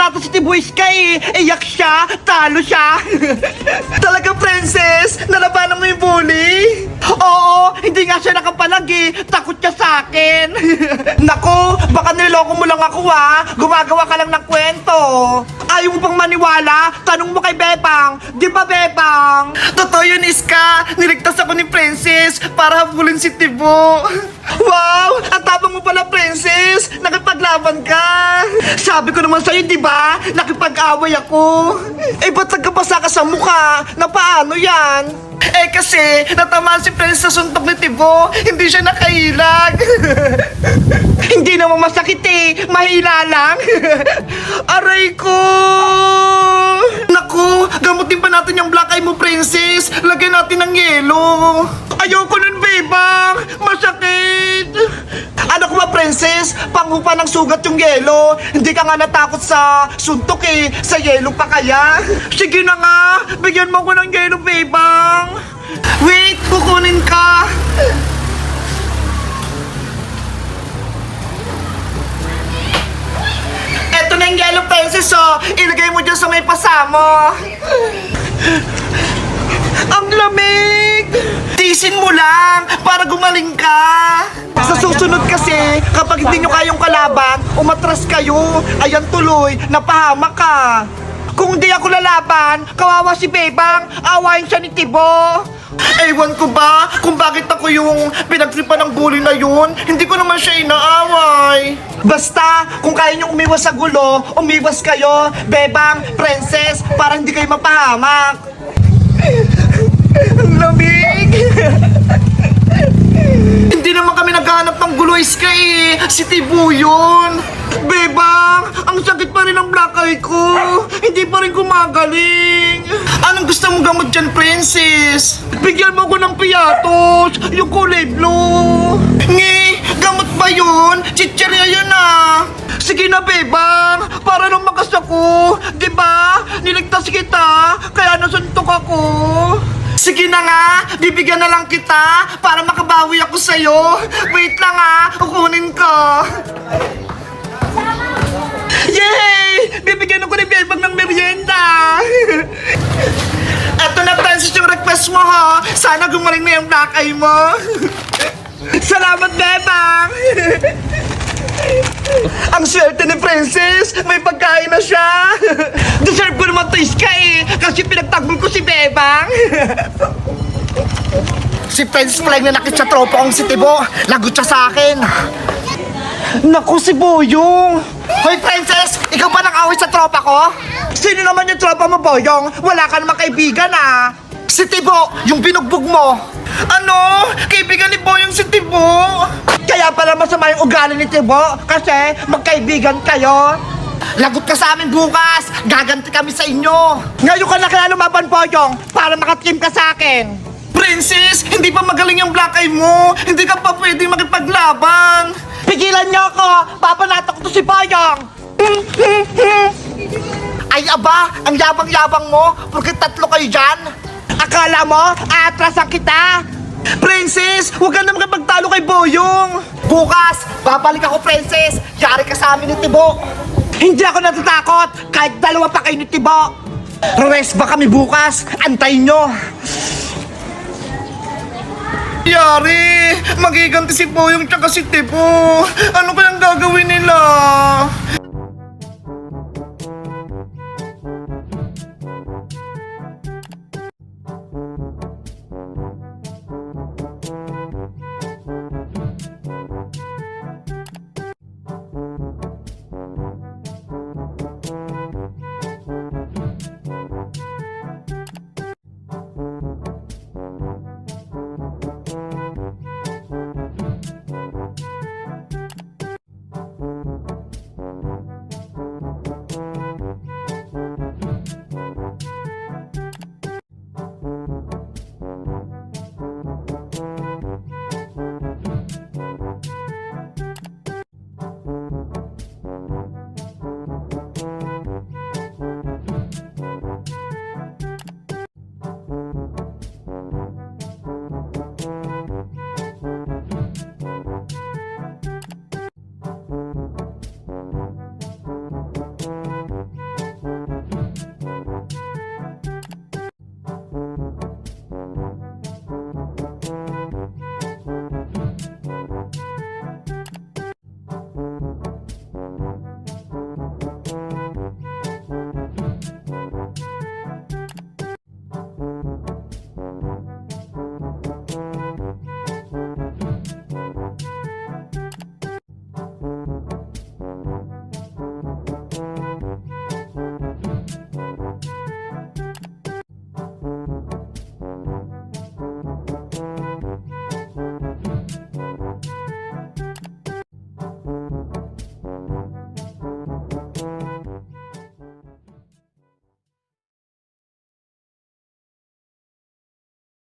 yata si Tiboy Sky eh. Iyak siya, talo siya. Talaga, princess? Nalabanan mo yung bully? Oo, hindi nga siya nakapalag eh. Takot siya sa akin. Nako, baka niloko mo lang ako ha. Gumagawa ka lang ng kwento. Ayaw mo pang maniwala? Tanong mo kay Bebang. Di ba, Bebang? Totoo yun, Iska. Niligtas ako ni Princess para habulin si Tibo. Wow! Ang tapang mo pala, Princess! Nakipaglaban ka! Sabi ko naman sa'yo, di ba? Nakipag-away ako! Eh, ba't nagkabasa ka sa mukha? Na paano yan? Eh, kasi natamaan si Princess sa suntok ni Tibo. Hindi siya nakailag. Hindi naman masakit eh. Mahila lang. Aray ko! Naku, gamutin pa natin yung black eye mo, Princess. Lagyan natin ng yelo. Ayoko nun, Bebang. Masakit. Ano ko ba, Princess? Panghupa ng sugat yung yelo. Hindi ka nga natakot sa suntok eh. Sa yelo pa kaya? Sige na nga. Bigyan mo ko ng yelo, Bebang. Wait, kukunin ka. Eto na yung yellow Princess, oh. Ilagay mo dyan sa may pasamo. Ang lamig! Tisin mo lang para gumaling ka. Sa susunod kasi, kapag hindi nyo kayong kalaban, umatras kayo. Ayan tuloy, napahamak ka. Kung di ako lalaban, kawawa si Bebang, awayin siya ni Tibo. Ewan ko ba kung bakit ako yung pinagtripan ng bully na yun? Hindi ko naman siya inaaway. Basta, kung kaya nyo umiwas sa gulo, umiwas kayo, Bebang, Princess, para hindi kayo mapahamak. Ang lamig! Hindi naman kami naghahanap ng gulo, Iska eh. Si Tibo yun. Bebang, ang sakit pa rin ang black eye ko. Hindi pa rin gumagaling. Anong gusto mong gamot dyan, Princess? Bigyan mo ko ng piatos, yung kulay blue. Nge, gamot ba yun? Chichirya yun ah. Sige na, Bebang, para lumakas ako. Diba? Niligtas kita, kaya nasuntok ako. Sige na nga, bibigyan na lang kita para makabawi ako sa'yo. Wait lang ah, kukunin ko. Yay! Bibigyan ako ni Bebang ng merienda. Eto na, Princess, yung request mo ha. Sana gumaling na yung black eye mo. Salamat, Bebang. Ang swerte ni Princess, may pagkain na siya. Deserve ko naman to, Iska eh, kasi pinagtanggol ko si Bebang. Si Princess pala yung nanakit sa tropa kong si Tibo. Lagot siya sa akin. Naku, si Boyong. Hoy, Princess, ikaw ba nang-away sa tropa ko? Sino naman yung tropa mo, Boyong? Wala ka namang kaibigan ah. Si Tibo, yung binugbog mo. Ano? Kaibigan ni Boyong si Tibo? Kaya pala masama yung ugali ni Tibo kasi magkaibigan kayo. Lagot ka sa amin bukas. Gaganti kami sa inyo. Ngayon ka na kaya lumaban, Boyong, para makateam ka sa akin. Princess, hindi pa magaling yung black eye mo. Hindi ka pa pwedeng makipaglaban. Pigilan niyo ako. Papanatok ko to si Boyong. Ay aba, ang yabang-yabang mo. Porket tatlo kayo dyan. Akala mo, aatrasan kita? Princess, huwag ka na makipagtalo kay Boyong. Bukas, babalik ako, Princess. Yari ka sa amin ni Tibo. Hindi ako natatakot kahit dalawa pa kayo ni Tibo. Rest ba kami bukas? Antayin nyo. Yari, magiganti si Boyong tsaka si Tibo. Ano kaya